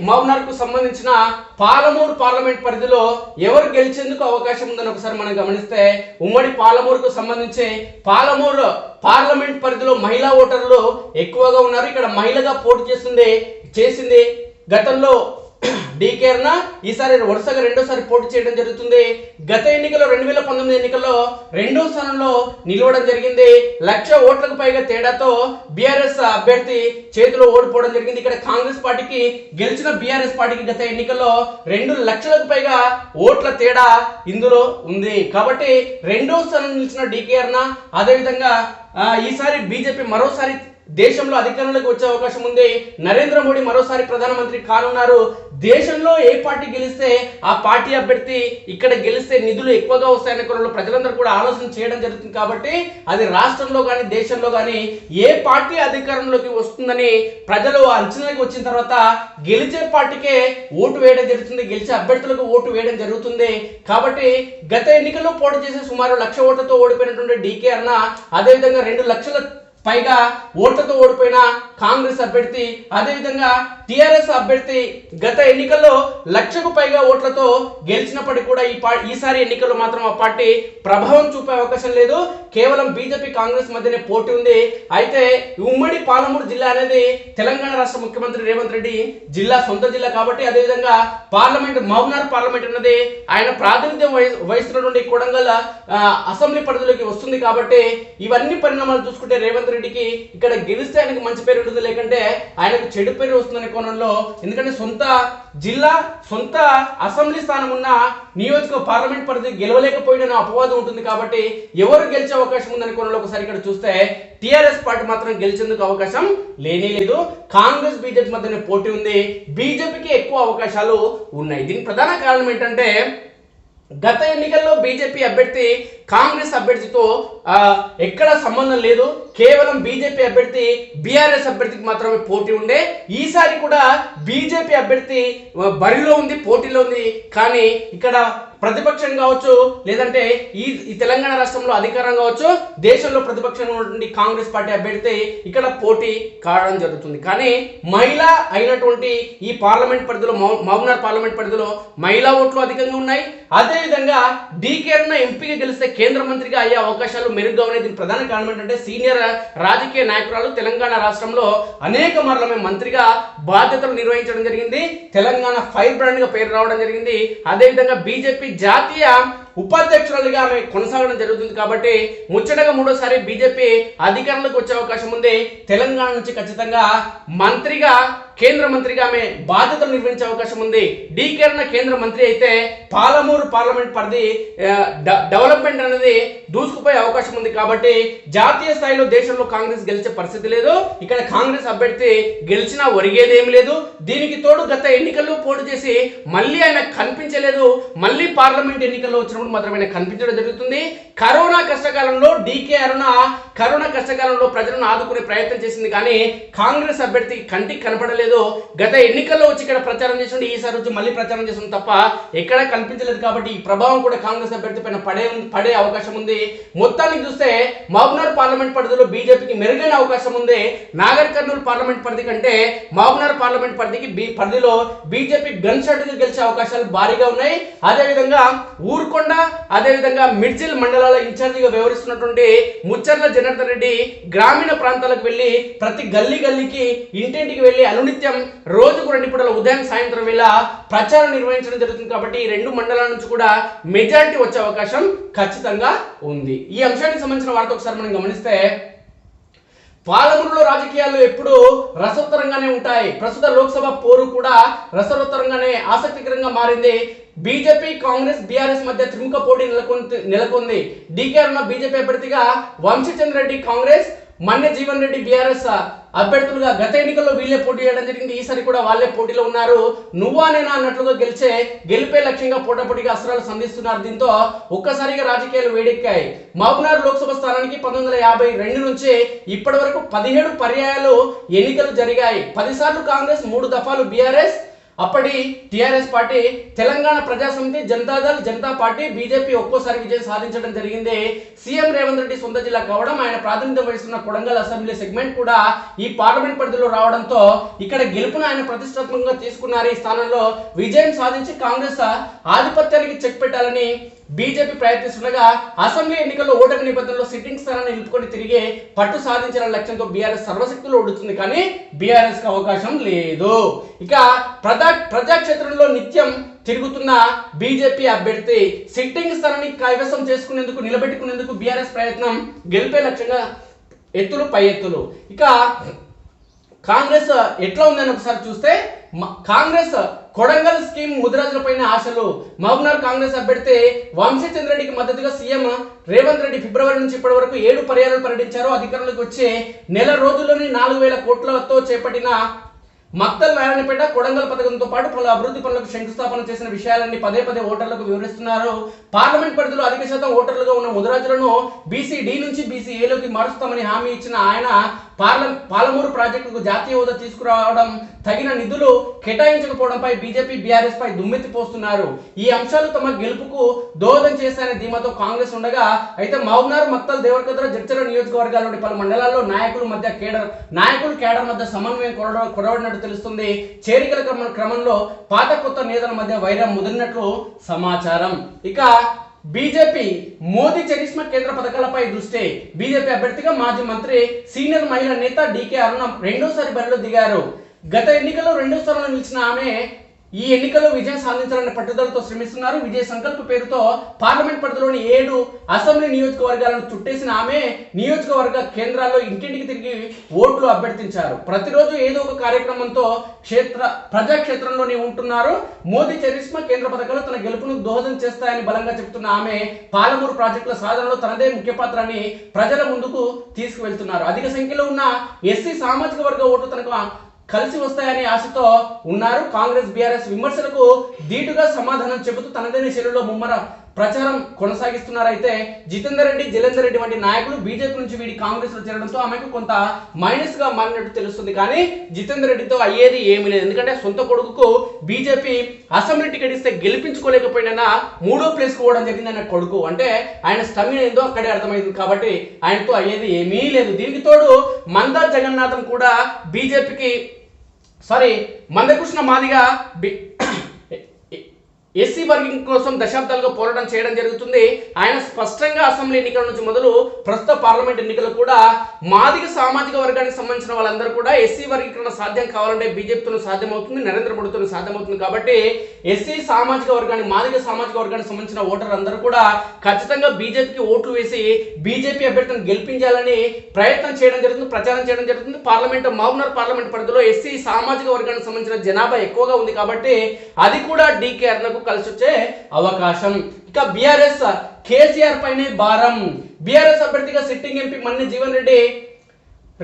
మౌనార్ కు సంబంధించిన పాలమూరు పార్లమెంట్ పరిధిలో ఎవరు గెలిచేందుకు అవకాశం ఉందని ఒకసారి మనం గమనిస్తే, ఉమ్మడి పాలమూరుకు సంబంధించి పాలమూరు పార్లమెంట్ పరిధిలో మహిళా ఓటర్లు ఎక్కువగా ఉన్నారు. ఇక్కడ మహిళగా పోటీ చేసింది గతంలో డీకే అరుణ, ఈసారి వరుసగా రెండోసారి పోటీ చేయడం జరుగుతుంది. గత ఎన్నికల్లో 2019 ఎన్నికల్లో రెండో స్థానంలో నిలవడం జరిగింది. 1,00,000 ఓట్లకు పైగా తేడాతో బీఆర్ఎస్ అభ్యర్థి చేతిలో ఓడిపోవడం జరిగింది. ఇక్కడ కాంగ్రెస్ పార్టీకి గెలిచిన బీఆర్ఎస్ పార్టీకి గత ఎన్నికల్లో 2 లక్షలకు పైగా ఓట్ల తేడా ఇందులో ఉంది. కాబట్టి రెండో స్థానం నిలిచిన డీకే అరుణ, అదేవిధంగా ఈసారి బీజేపీ మరోసారి దేశంలో అధికారంలోకి వచ్చే అవకాశం ఉంది. నరేంద్ర మోడీ మరోసారి ప్రధానమంత్రి కానున్నారు. దేశంలో ఏ పార్టీ గెలిస్తే ఆ పార్టీ అభ్యర్థి ఇక్కడ గెలిస్తే నిధులు ఎక్కువగా వస్తాయనే కోణంలో ప్రజలందరూ కూడా ఆలోచన చేయడం జరుగుతుంది. కాబట్టి అది రాష్ట్రంలో కానీ దేశంలో కానీ ఏ పార్టీ అధికారంలోకి వస్తుందని ప్రజలు అంచనాకి వచ్చిన తర్వాత గెలిచే పార్టీకే ఓటు వేయడం జరుగుతుంది, గెలిచే అభ్యర్థులకు ఓటు వేయడం జరుగుతుంది. కాబట్టి గత ఎన్నికల్లో పోటీ చేసే సుమారు 1,00,000 ఓట్లతో ఓడిపోయినటువంటి డీకే అరుణ, అదేవిధంగా 2 లక్షల పైగా ఓట్లతో ఓడిపోయిన కాంగ్రెస్ అభ్యర్థి, అదేవిధంగా టిఆర్ఎస్ అభ్యర్థి గత ఎన్నికల్లో 1,00,000కు పైగా ఓట్లతో గెలిచినప్పటికీ కూడా ఈసారి ఎన్నికల్లో మాత్రం ఆ పార్టీ ప్రభావం చూపే అవకాశం లేదు. కేవలం బీజేపీ కాంగ్రెస్ మధ్యనే పోటీ ఉంది. అయితే ఉమ్మడి పాలమూరు జిల్లా అనేది తెలంగాణ రాష్ట్ర ముఖ్యమంత్రి రేవంత్ రెడ్డి జిల్లా, సొంత జిల్లా కాబట్టి, అదేవిధంగా పార్లమెంట్ మహబూబ్నగర్ పార్లమెంట్ అనేది ఆయన ప్రాతినిధ్యం వహిస్తున్నటువంటి కొడంగల్ అసెంబ్లీ పరిధిలోకి వస్తుంది. కాబట్టి ఇవన్నీ పరిణామాలు చూసుకుంటే రేవంత్ రెడ్డికి ఇక్కడ గెలిస్తే ఆయనకు మంచి పేరు ఉంటుంది, లేకంటే ఆయనకు చెడు పేరు వస్తుందనే కోణంలో, ఎందుకంటే సొంత జిల్లా, సొంత అసెంబ్లీ స్థానం ఉన్న నియోజక పార్లమెంట్ పరిధి గెలవలేకపోయిన అపవాదం ఉంటుంది. కాబట్టి ఎవరు గెలిచే అవకాశం ఉందనే కోణంలో ఒకసారి ఇక్కడ చూస్తే టిఆర్ఎస్ పార్టీ మాత్రం గెలిచేందుకు అవకాశం లేనే లేదు. కాంగ్రెస్ బీజేపీ మధ్యనే పోటీ ఉంది. బీజేపీకి ఎక్కువ అవకాశాలు ఉన్నాయి. దీనికి ప్రధాన కారణం ఏంటంటే, గత ఎన్నికల్లో బీజేపీ అభ్యర్థి కాంగ్రెస్ అభ్యర్థితో ఎక్కడ సంబంధం లేదు. కేవలం బీజేపీ అభ్యర్థి బీఆర్ఎస్ అభ్యర్థికి మాత్రమే పోటీ ఉండే. ఈసారి కూడా బీజేపీ అభ్యర్థి బరిలో ఉంది, పోటీలో ఉంది. కానీ ఇక్కడ ప్రతిపక్షం కావచ్చు, లేదంటే ఈ తెలంగాణ రాష్ట్రంలో అధికారం కావచ్చు, దేశంలో ప్రతిపక్షంగా ఉన్నటువంటి కాంగ్రెస్ పార్టీ అభ్యర్థి ఇక్కడ పోటీ కావడం జరుగుతుంది. కానీ మహిళ అయినటువంటి ఈ పార్లమెంట్ పరిధిలో, మహబూబ్నగర్ పార్లమెంట్ పరిధిలో మహిళా ఓట్లు అధికంగా ఉన్నాయి. అదేవిధంగా డీకే అరుణ ఎంపీగా గెలిస్తే కేంద్ర మంత్రిగా అయ్యే అవకాశాలు మెరుగ్గా ఉన్నాయి. దీనికి ప్రధాన కారణం ఏంటంటే, సీనియర్ రాజకీయ నాయకురాలు, తెలంగాణ రాష్ట్రంలో అనేక మార్లు మంత్రిగా బాధ్యతలు నిర్వహించడం జరిగింది. తెలంగాణ ఫైర్ బ్రాండ్ గా పేరు రావడం జరిగింది. అదేవిధంగా బీజేపీ జాతీయ ఉపాధ్యక్షురాలుగా ఆమె కొనసాగడం జరుగుతుంది. కాబట్టి ముచ్చటగా మూడోసారి బీజేపీ అధికారంలోకి వచ్చే అవకాశం ఉంది. తెలంగాణ నుంచి ఖచ్చితంగా మంత్రిగా, కేంద్ర మంత్రిగా ఆమె బాధ్యతలు నిర్వహించే అవకాశం ఉంది. డీకే అరుణ కేంద్ర మంత్రి అయితే పాలమూరు పార్లమెంట్ పరిధి డెవలప్మెంట్ అనేది దూసుకుపోయే అవకాశం ఉంది. కాబట్టి జాతీయ స్థాయిలో దేశంలో కాంగ్రెస్ గెలిచే పరిస్థితి లేదు. ఇక్కడ కాంగ్రెస్ అభ్యర్థి గెలిచినా ఒరిగేదేం లేదు. దీనికి తోడు గత ఎన్నికల్లో పోటీ చేసి మళ్ళీ ఆయన కనిపించలేదు. మళ్ళీ పార్లమెంట్ ఎన్నికల్లో వచ్చినప్పుడు మాత్రమే కనిపించడం జరుగుతుంది. కరోనా కష్టకాలంలో డీకే అరుణ కరోనా కష్టకాలంలో ప్రజలను ఆదుకునే ప్రయత్నం చేసింది, కానీ కాంగ్రెస్ అభ్యర్థికి కంటికి కనపడలేదు. గత ఎన్నికల్లో వచ్చి ఇక్కడ ప్రచారం చేసింది, ఈసారి వచ్చి మళ్ళీ ప్రచారం చేస్తుంది తప్ప ఎక్కడా కనిపించలేదు. కాబట్టి ఈ ప్రభావం కూడా కాంగ్రెస్ అభ్యర్థి పైన పడే అవకాశం ఉంది. మొత్తానికి చూస్తే మహబూబ్నగర్ పార్లమెంట్ పరిధిలో బీజేపీకి మెరుగైన అవకాశం ఉంది. నాగర్ కర్నూలు పార్లమెంట్ పరిధి కంటే మహబూబ్నగర్ పార్లమెంట్ పరిధిలో బీజేపీ గన్ షాట్ గా గెలిచే అవకాశాలు భారీగా ఉన్నాయి. అదేవిధంగా ఊరుకొండ, అదేవిధంగా మిర్జిల్ మండలాల ఇన్ఛార్జిగా వ్యవహరిస్తున్నటువంటి ముచ్చర్ల జనార్దన్ రెడ్డి గ్రామీణ ప్రాంతాలకు వెళ్లి ప్రతి గల్లీకి ఇంటింటికి వెళ్లి అనునిత్యం రోజుకు 2 పూటల ఉదయం సాయంత్రం వేళ ప్రచారం నిర్వహించడం జరుగుతుంది. కాబట్టి ఈ 2 మండలాల నుంచి కూడా మెజారిటీ వచ్చే అవకాశం ఖచ్చితంగా ఉంది. ఈ అంశానికి సంబంధించిన వార్త ఒకసారి మనం గమనిస్తే, పాలమూరులో రాజకీయాలు ఎప్పుడు రసోత్తరంగానే ఉంటాయి. ప్రస్తుత లోక్సభ పోరు కూడా రసోత్తరంగానే ఆసక్తికరంగా మారింది. బీజేపీ, కాంగ్రెస్, బీఆర్ఎస్ మధ్య త్రిముఖ పోటీ నెలకొంది. డీకే అరుణ బీజేపీ అభ్యర్థిగా, వంశీచంద్ర రెడ్డి కాంగ్రెస్, మన్నె జీవన్ రెడ్డి బీఆర్ఎస్ అభ్యర్థులుగా గత ఎన్నికల్లో వీళ్ళే పోటీ చేయడం జరిగింది. ఈసారి కూడా వాళ్ళే పోటీలో ఉన్నారు. నువ్వా నేనా అన్నట్లుగా గెలిపే లక్ష్యంగా పోటాపోటీగా అస్త్రాలు సంధిస్తున్నారు. దీంతో ఒక్కసారిగా రాజకీయాలు వేడెక్కాయి. మహబూబ్నగర్ లోక్సభ స్థానానికి 1952 నుంచి ఇప్పటి వరకు 17 పర్యాయాలు ఎన్నికలు జరిగాయి. 10 సార్లు కాంగ్రెస్, 3 దఫాలు బీఆర్ఎస్, అప్పటి టిఆర్ఎస్ పార్టీ, తెలంగాణ ప్రజా సమితి, జనతాదళ్, జనతా పార్టీ, బీజేపీ ఒక్కోసారి విజయం సాధించడం జరిగింది. సీఎం రేవంత్ రెడ్డి సొంత జిల్లా కావడం, ఆయన ప్రాతినిధ్యం వహిస్తున్న కొడంగల్ అసెంబ్లీ సెగ్మెంట్ కూడా ఈ పార్లమెంట్ పరిధిలో రావడంతో ఇక్కడ గెలుపును ఆయన ప్రతిష్టాత్మకంగా తీసుకున్నారు. ఈ స్థానంలో విజయం సాధించి కాంగ్రెస్ ఆధిపత్యానికి చెక్ పెట్టాలని బీజేపీ ప్రయత్నిస్తుండగా, అసెంబ్లీ ఎన్నికల్లో ఓటమి నిబంధనలో సిట్టింగ్ స్థానాన్ని నిలుపుకొని తిరిగే పట్టు సాధించాలనే లక్ష్యంతో బీఆర్ఎస్ సర్వశక్తులు ఒడుతుంది. కానీ బీఆర్ఎస్ కి అవకాశం లేదు. ఇక ప్రజాక్షేత్రంలో నిత్యం తిరుగుతున్న బీజేపీ అభ్యర్థి సిట్టింగ్ స్థానాన్ని కైవసం చేసుకునేందుకు, నిలబెట్టుకునేందుకు బీఆర్ఎస్ ప్రయత్నం గెలిపే లక్ష్యంగా ఎత్తులు పై ఎత్తులు. ఇక కాంగ్రెస్ ఎట్లా ఉందని ఒకసారి చూస్తే, కాంగ్రెస్ కొడంగల్ స్కీమ్ ముదిరాజులపైన ఆశలు. మహబూబ్నగర్ కాంగ్రెస్ అభ్యర్థి వంశీచంద్ర రెడ్డికి మద్దతుగా సీఎం రేవంత్ రెడ్డి ఫిబ్రవరి నుంచి ఇప్పటి వరకు 7 పర్యాయాలు పర్యటించారు. అధికారంలోకి వచ్చే నెల రోజుల్లోనే 4000 కోట్లతో చేపట్టిన మక్తల్ నారాయణపేట కొడంగల్ పథకంతో పాటు పలు అభివృద్ధి పనులకు శంకుస్థాపన చేసిన విషయాలన్నీ పదే పదే ఓటర్లకు వివరిస్తున్నారు. పార్లమెంట్ పరిధిలో అధిక శాతం ఓటర్లుగా ఉన్న ముదిరాజులను బీసీ డి నుంచి బీసీ ఏలోకి మారుస్తామని హామీ ఇచ్చిన ఆయన పాలమూరు ప్రాజెక్టుకు జాతీయ హోదా తీసుకురావడం, తగిన నిధులు కేటాయించకపోవడంపై బీజేపీ బీఆర్ఎస్ పై దుమ్మెత్తి పోస్తున్నారు. ఈ అంశాలు తమ గెలుపుకు దోహదం చేశాయనే ధీమాతో కాంగ్రెస్ ఉండగా, అయితే మహబూబ్నగర్, మక్తల్, దేవరకద్ర, జడ్చర్ల నియోజకవర్గాల్లోని పలు మండలాల్లో నాయకులు కేడర్ మధ్య సమన్వయం కొరవడినట్టు తెలుస్తుంది. చేరికల క్రమంలో పాత కొత్త నేతల మధ్య వైరం ముదిరినట్లు సమాచారం. ఇక బీజేపీ మోదీ చరిష్మా కేంద్ర పథకాలపై దృష్టి. బీజేపీ అభ్యర్థిగా మాజీ మంత్రి, సీనియర్ మహిళా నేత డీకే అరుణ రెండోసారి బరిలో దిగారు. గత ఎన్నికల్లో 2వ స్థానంలో నిలిచిన ఆమె ఈ ఎన్నికల్లో విజయం సాధించాలనే పట్టుదలతో శ్రమిస్తున్నారు. విజయ సంకల్ప పేరుతో పార్లమెంట్ పరిధిలోని 7 అసెంబ్లీ నియోజకవర్గాలను చుట్టేసిన ఆమె నియోజకవర్గ కేంద్రాల్లో ఇంటింటికి తిరిగి ఓట్లు అభ్యర్థించారు. ప్రతిరోజు ఏదో ఒక కార్యక్రమంతో ప్రజాక్షేత్రంలోనే ఉంటున్నారు. మోదీ చరిష్మా కేంద్ర పథకాలు తన గెలుపును దోహదం చేస్తాయని బలంగా చెబుతున్న ఆమె పాలమూరు ప్రాజెక్టుల సాధనలో తనదే ముఖ్య పాత్రని ప్రజల ముందుకు తీసుకువెళ్తున్నారు. అధిక సంఖ్యలో ఉన్న ఎస్సీ సామాజిక వర్గ ఓట్లు తనకు కలిసి వస్తాయనే ఆశతో ఉన్నారు. కాంగ్రెస్ బీఆర్ఎస్ విమర్శలకు ధీటుగా సమాధానం చెబుతూ తనదైన శైలిలో ముమ్మర ప్రచారం కొనసాగిస్తున్నారు. అయితే జితేందర్ రెడ్డి, జలేందర్ రెడ్డి వంటి నాయకులు బీజేపీ నుంచి వీడి కాంగ్రెస్ లో చేరడంతో ఆమెకు కొంత మైనస్ గా మారినట్టు తెలుస్తుంది. కానీ జితేందర్ రెడ్డితో అయ్యేది ఏమీ లేదు. ఎందుకంటే సొంత కొడుకుకు బీజేపీ అసెంబ్లీ టికెట్ ఇస్తే గెలిపించుకోలేకపోయినా 3వ ప్లేస్ పోవడం జరిగింది ఆయన కొడుకు. అంటే ఆయన స్టమినా ఏందో అక్కడే అర్థమైంది. కాబట్టి ఆయనతో అయ్యేది ఏమీ లేదు. దీనికి తోడు మందా జగన్నాథం కూడా బీజేపీకి మందకృష్ణ మాదిగా ఎస్సీ వర్గం కోసం దశాబ్దాలుగా పోరాటం చేయడం జరుగుతుంది. ఆయన స్పష్టంగా అసెంబ్లీ ఎన్నికల నుంచి మొదలు ప్రస్తుత పార్లమెంట్ ఎన్నికలు కూడా మాదిగ సామాజిక వర్గానికి సంబంధించిన వాళ్ళందరూ కూడా ఎస్సీ వర్గీకరణ సాధ్యం కావాలంటే బీజేపీతో సాధ్యమవుతుంది, నరేంద్ర మోడీతో సాధ్యమవుతుంది. కాబట్టి ఎస్సీ సామాజిక వర్గాన్ని, మాదిగ సామాజిక వర్గానికి సంబంధించిన ఓటర్ అందరూ కూడా ఖచ్చితంగా బీజేపీకి ఓట్లు వేసి బీజేపీ అభ్యర్థిని గెలిపించాలని ప్రయత్నం చేయడం జరుగుతుంది, ప్రచారం చేయడం జరుగుతుంది. మహబూబ్నగర్ పార్లమెంట్ పరిధిలో ఎస్సీ సామాజిక వర్గానికి సంబంధించిన జనాభా ఎక్కువగా ఉంది కాబట్టి అది కూడా డీకే అరుణకు కలిసి వచ్చే అవకాశం. ఇక బీఆర్ఎస్ కేసీఆర్ పైనే భారం. బీఆర్ఎస్ అభ్యర్థిగా సిట్టింగ్ ఎంపీ మన్నె జీవన్ రెడ్డి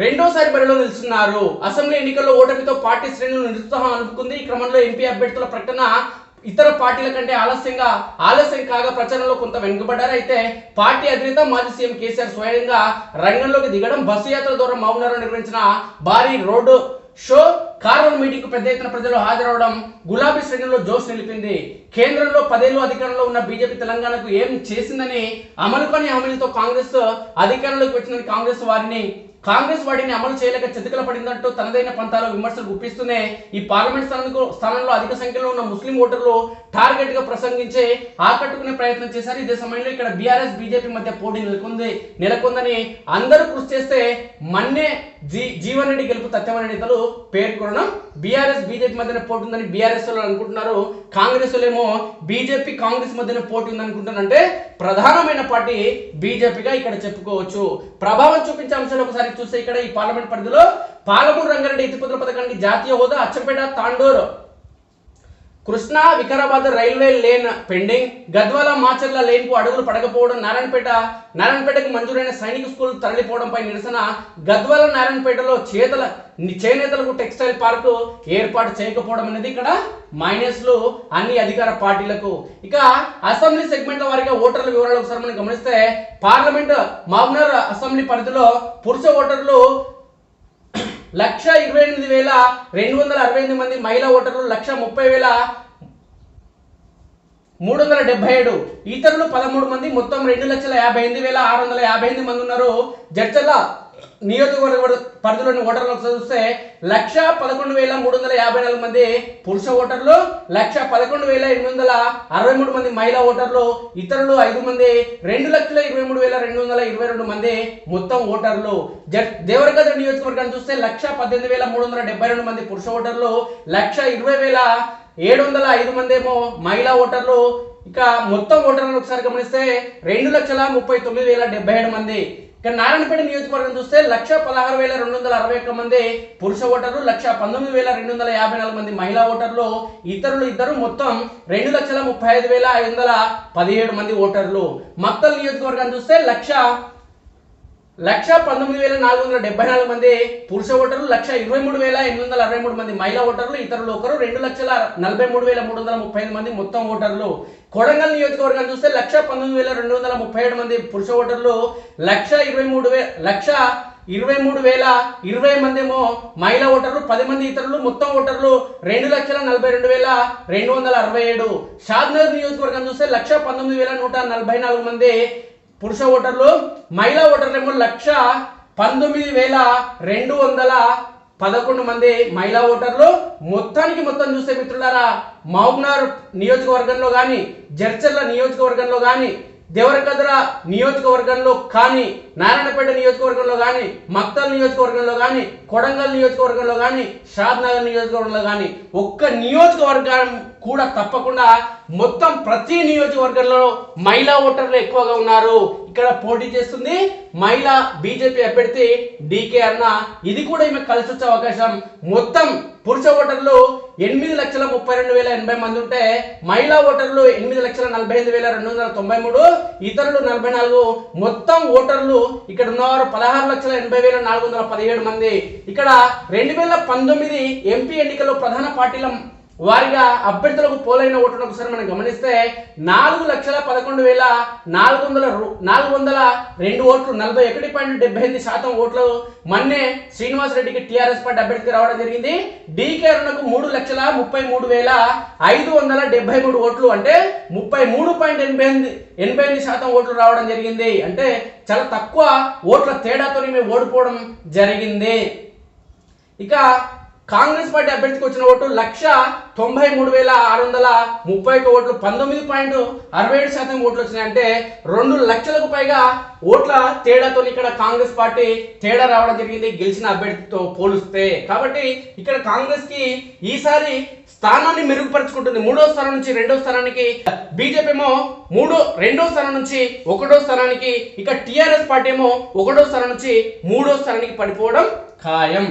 రెండోసారి బరిలో నిలుస్తున్నారు. అసెంబ్లీ ఎన్నికల్లో ఓటమితో పార్టీ శ్రేణులు నిరుత్సాహం అనుకుంది. ఈ క్రమంలో ఎంపీ అభ్యర్థుల ప్రకటన ఇతర పార్టీల కంటే ఆలస్యం కాగా ప్రచారంలో కొంత వెనుకబడ్డారు. అయితే పార్టీ అధినేత మాజీ సీఎం కేసీఆర్ స్వయంగా రంగంలోకి దిగడం, బస్సు యాత్ర ద్వారా మహబూబ్నగర్లో నిర్వహించిన భారీ రోడ్డు షో, కార్నర్ మీటింగ్ కు పెద్ద ఎత్తున ప్రజలు హాజరవడం గులాబీ శ్రేణుల్లో జోష్ నిలిపింది. కేంద్రంలో 10 ఏళ్లు అధికారంలో ఉన్న బీజేపీ తెలంగాణకు ఏం చేసిందని, అమలు కాని హామీలతో కాంగ్రెస్ అధికారంలోకి వచ్చిందని కాంగ్రెస్ వాటిని అమలు చేయలేక చెతుకల పడిందంటూ తనదైన పంతాలో విమర్శలు గుప్పిస్తూనే ఈ పార్లమెంట్ స్థానంలో అధిక సంఖ్యలో ఉన్న ముస్లిం ఓటర్లు టార్గెట్ గా ప్రసంగించి ఆకట్టుకునే ప్రయత్నం చేశారు. ఇదే సమయంలో ఇక్కడ బీఆర్ఎస్ బీజేపీ మధ్య పోటీ నెలకొందని అందరూ కృషి చేస్తే మన్నే జీవన్ రెడ్డి గెలుపు తథ్యమని నేతలు పేర్కొనడం, బీఆర్ఎస్ బీజేపీ మధ్యన పోటీ ఉందని బీఆర్ఎస్ వాళ్ళు అనుకుంటున్నారు. కాంగ్రెస్ ఏమో బీజేపీ కాంగ్రెస్ మధ్యన పోటీ ఉంది అనుకుంటున్నారంటే ప్రధానమైన పార్టీ బీజేపీగా ఇక్కడ చెప్పుకోవచ్చు. ప్రభావం చూపించే అంశాలు ఒకసారి చూస్తే ఇక్కడ ఈ పార్లమెంట్ పరిధిలో పాలమూరు రంగారెడ్డి ఎత్తిపోతల పథకానికి జాతీయ హోదా, Achampet Tandur Krishna Vikarabad railway lane pending, Gadwal Macherla lane కు అడుగులు పడకపోవడం, నారాయణపేటకు మంజూరైన సైనిక స్కూల్ తరలిపోవడంపై నిరసన, గద్వాల నారాయణపేటలో చేనేతలకు టెక్స్టైల్ పార్కు ఏర్పాటు చేయకపోవడం అనేది ఇక్కడ మైనస్లు అన్ని అధికార పార్టీలకు. ఇక అసెంబ్లీ సెగ్మెంట్ల వారిగా ఓటర్ల వివరాలు ఒకసారి మనం గమనిస్తే, పార్లమెంట్ మహబూబ్నగర్ అసెంబ్లీ పరిధిలో పురుష ఓటర్లు 1,28,268 మంది మహిళా ఓటర్లు, 1,30,377. ఇతరులు 13 మంది, మొత్తం 2,58,658 మంది ఉన్నారు. జడ్చర్ల నియోజకవర్గ పరిధిలోని ఓటర్లకు చూస్తే 1,11,354 మంది పురుష ఓటర్లు, 1,11,863 మంది మహిళా ఓటర్లు, ఇతరులు 5 మంది, 2,23,222 మంది మొత్తం ఓటర్లు. దేవరకద్ర నియోజకవర్గాన్ని చూస్తే 1,18,372 మంది పురుష ఓటర్లు, 1,20,705 మంది ఏమో మహిళా ఓటర్లు. ఇక మొత్తం ఓటర్లను ఒకసారి గమనిస్తే 2,39,077 మంది. ఇక నారాయణపేట నియోజకవర్గం చూస్తే 1,16,261 మంది పురుష ఓటర్లు, 1,19,254 మంది మహిళా ఓటర్లు, ఇతరులు ఇద్దరు, మొత్తం 2,35,517 మంది ఓటర్లు. మక్తల్ నియోజకవర్గాన్ని చూస్తే 1,19,474 మంది పురుష ఓటర్లు, 1,23,863 మంది మహిళా ఓటర్లు, ఇతరులు ఒకరు, 2,43,335 మంది మొత్తం ఓటర్లు. కొడంగల్ నియోజకవర్గాన్ని చూస్తే 1,19,237 మంది పురుష ఓటర్లు, 1,23,020 మంది ఏమో మహిళా ఓటర్లు, 10 మంది ఇతరులు, మొత్తం ఓటర్లు 2,42,267. షాద్నగర్ నియోజకవర్గాన్ని చూస్తే 1,19,144 మంది పురుష ఓటర్లు, మహిళా ఓటర్లు ఏమో 1,19,211 మంది మహిళా ఓటర్లు. మొత్తం చూస్తే మిత్రులారా, మహబూబ్నగర్ నియోజకవర్గంలో కానీ, జడ్చర్ల నియోజకవర్గంలో కానీ, దేవరకద్ర నియోజకవర్గంలో కానీ, నారాయణపేట నియోజకవర్గంలో కానీ, మక్తల్ నియోజకవర్గంలో కానీ, కొడంగల్ నియోజకవర్గంలో కానీ, షాద్నగర్ నియోజకవర్గంలో కానీ ఒక్క నియోజకవర్గం కూడా తప్పకుండా మొత్తం ప్రతి నియోజకవర్గంలో మహిళా ఓటర్లు ఎక్కువగా ఉన్నారు. ఇక్కడ పోటీ చేస్తుంది మహిళా బీజేపీ అభ్యర్థి డీకే అన్న. ఇది కూడా ఈమె కలిసి వచ్చే అవకాశం. మొత్తం పురుష ఓటర్లు 8,32,080 మంది ఉంటే, మహిళా ఓటర్లు 8,45,293, ఇతరులు 44. మొత్తం ఓటర్లు ఇక్కడ ఉన్నవారు 16,80,417 మంది. ఇక్కడ 2019 ఎంపీ ఎన్నికల్లో ప్రధాన పార్టీల వారిగా అభ్యర్థులకు పోలైన ఓటును ఒకసారి మనం గమనిస్తే 4,11,402 ఓట్లు, 41.78% ఓట్లు మన్నే శ్రీనివాస్ రెడ్డికి టీఆర్ఎస్ పార్టీ అభ్యర్థికి రావడం జరిగింది. డీకే అరుణకు 3,33,573 ఓట్లు, అంటే 33.88% ఓట్లు రావడం జరిగింది. అంటే చాలా తక్కువ ఓట్ల తేడాతో మేము ఓడిపోవడం జరిగింది. ఇక కాంగ్రెస్ పార్టీ అభ్యర్థికి వచ్చిన ఓటు 1,93,631 ఓట్లు, 19.67% ఓట్లు వచ్చినాయి. అంటే 2 లక్షలకు పైగా ఓట్ల తేడాతో ఇక్కడ కాంగ్రెస్ పార్టీ తేడా రావడం జరిగింది గెలిచిన అభ్యర్థితో పోలిస్తే. కాబట్టి ఇక్కడ కాంగ్రెస్ కి ఈసారి స్థానాన్ని మెరుగుపరుచుకుంటుంది. 3వ స్థానం నుంచి 2వ స్థానానికి, బీజేపీ ఏమో 2వ స్థానం నుంచి 1వ స్థానానికి, ఇక టీఆర్ఎస్ పార్టీ ఏమో 1వ స్థానం నుంచి 3వ స్థానానికి పడిపోవడం ఖాయం.